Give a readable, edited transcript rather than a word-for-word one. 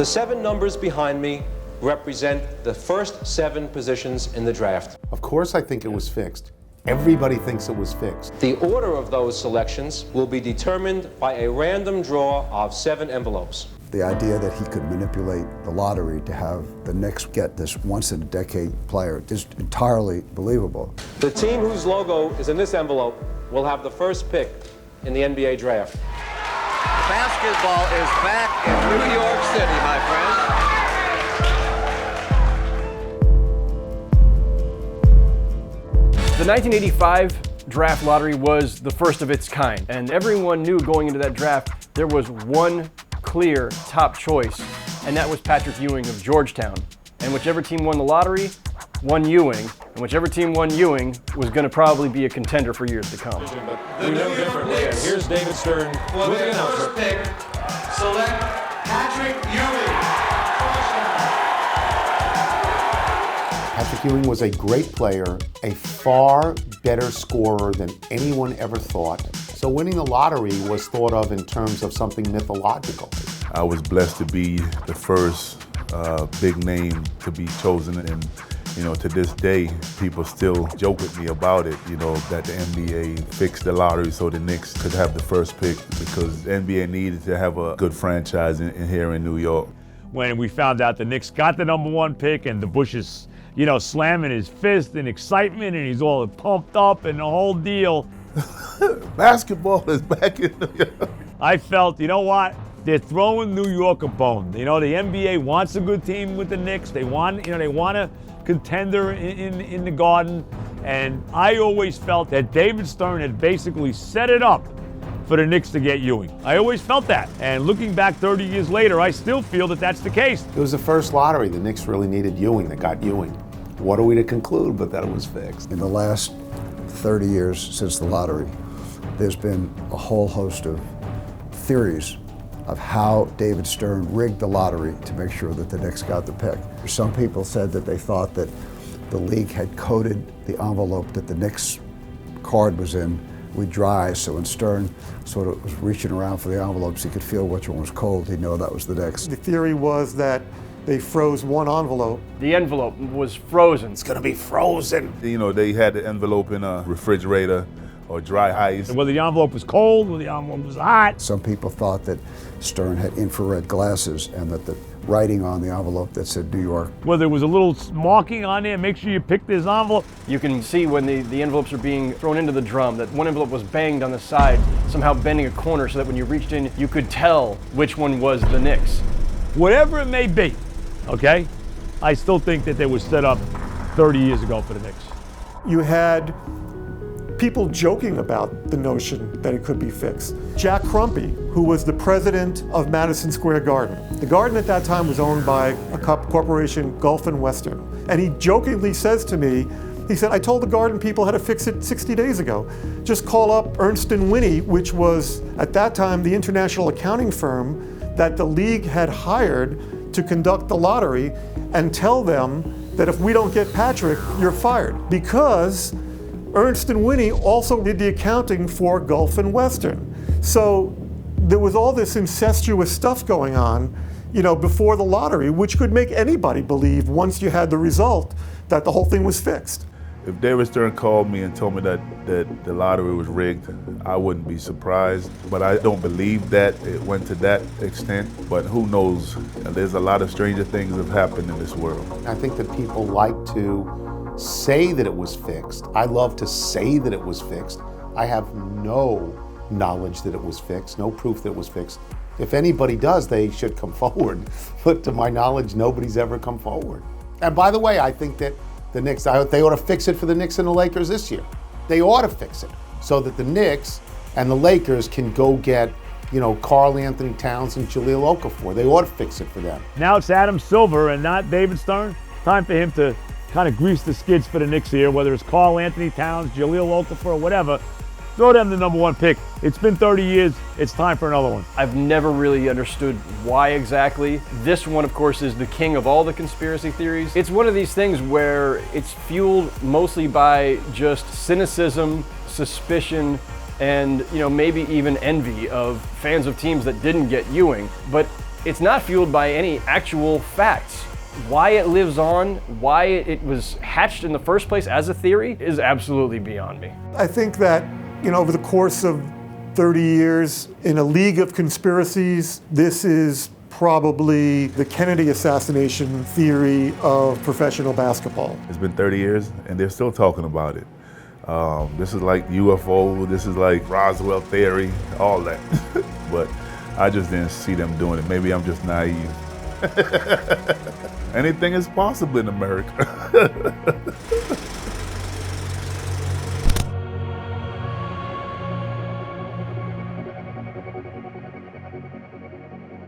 The 7 numbers behind me represent the first 7 positions in the draft. Of course I think it was fixed. Everybody thinks it was fixed. The order of those selections will be determined by a random draw of 7 envelopes. The idea that he could manipulate the lottery to have the Knicks get this once-in-a-decade player is entirely believable. The team whose logo is in this envelope will have the first pick in the NBA draft. Basketball is back in New York City, my friends. The 1985 draft lottery was the first of its kind, and everyone knew going into that draft there was one clear top choice, and that was Patrick Ewing of Georgetown. And whichever team won the lottery won Ewing, and whichever team won Ewing was going to probably be a contender for years to come. We know differently, and here's David Stern with the announcement. First pick, select Patrick Ewing. Patrick Ewing was a great player, a far better scorer than anyone ever thought. So winning the lottery was thought of in terms of something mythological. I was blessed to be the first big name to be chosen, and to this day, people still joke with me about it, that the NBA fixed the lottery so the Knicks could have the first pick, because the NBA needed to have a good franchise in here in New York. When we found out the Knicks got the #1 pick and the Bush is, slamming his fist in excitement and he's all pumped up and the whole deal. Basketball is back in New York. I felt, you know what? They're throwing New York a bone. The NBA wants a good team with the Knicks. They want a contender in the Garden. And I always felt that David Stern had basically set it up for the Knicks to get Ewing. I always felt that. And looking back 30 years later, I still feel that that's the case. It was the first lottery. The Knicks really needed Ewing. They got Ewing. What are we to conclude but that it was fixed? In the last 30 years since the lottery, there's been a whole host of theories of how David Stern rigged the lottery to make sure that the Knicks got the pick. Some people said that they thought that the league had coated the envelope that the Knicks card was in with dry, so when Stern sort of was reaching around for the envelopes, he could feel which one was cold. He'd know that was the Knicks. The theory was that they froze one envelope. The envelope was frozen. It's gonna be frozen. They had the envelope in a refrigerator or dry ice. Whether the envelope was cold, whether the envelope was hot. Some people thought that Stern had infrared glasses and that the writing on the envelope that said New York. Whether there was a little marking on there, make sure you pick this envelope. You can see when the envelopes are being thrown into the drum that one envelope was banged on the side, somehow bending a corner so that when you reached in, you could tell which one was the Knicks. Whatever it may be, okay? I still think that they were set up 30 years ago for the Knicks. You had people joking about the notion that it could be fixed. Jack Crumpy, who was the president of Madison Square Garden. The Garden at that time was owned by a corporation, Gulf and Western. And he jokingly says to me, he said, I told the Garden people how to fix it 60 days ago. Just call up Ernst & Winnie, which was at that time the international accounting firm that the league had hired to conduct the lottery, and tell them that if we don't get Patrick, you're fired. Because Ernst & Winnie also did the accounting for Gulf and Western. So there was all this incestuous stuff going on, before the lottery, which could make anybody believe once you had the result that the whole thing was fixed. If David Stern called me and told me that the lottery was rigged, I wouldn't be surprised. But I don't believe that it went to that extent. But who knows? There's a lot of stranger things have happened in this world. I think that people like to say that it was fixed. I love to say that it was fixed. I have no knowledge that it was fixed, no proof that it was fixed. If anybody does, they should come forward. But to my knowledge, nobody's ever come forward. And by the way, I think that the Knicks, they ought to fix it for the Knicks and the Lakers this year. They ought to fix it so that the Knicks and the Lakers can go get, Karl Anthony Towns and Jahlil Okafor. They ought to fix it for them. Now it's Adam Silver and not David Stern. Time for him to kind of grease the skids for the Knicks here, whether it's Karl Anthony Towns, Jahlil Okafor, whatever. Throw them the #1 pick. It's been 30 years. It's time for another one. I've never really understood why exactly. This one, of course, is the king of all the conspiracy theories. It's one of these things where it's fueled mostly by just cynicism, suspicion, and maybe even envy of fans of teams that didn't get Ewing. But It's not fueled by any actual facts. Why it lives on, why it was hatched in the first place as a theory is absolutely beyond me. I think that, over the course of 30 years in a league of conspiracies, this is probably the Kennedy assassination theory of professional basketball. It's been 30 years and they're still talking about it. This is like UFO, this is like Roswell theory, all that. But I just didn't see them doing it. Maybe I'm just naive. Anything is possible in America.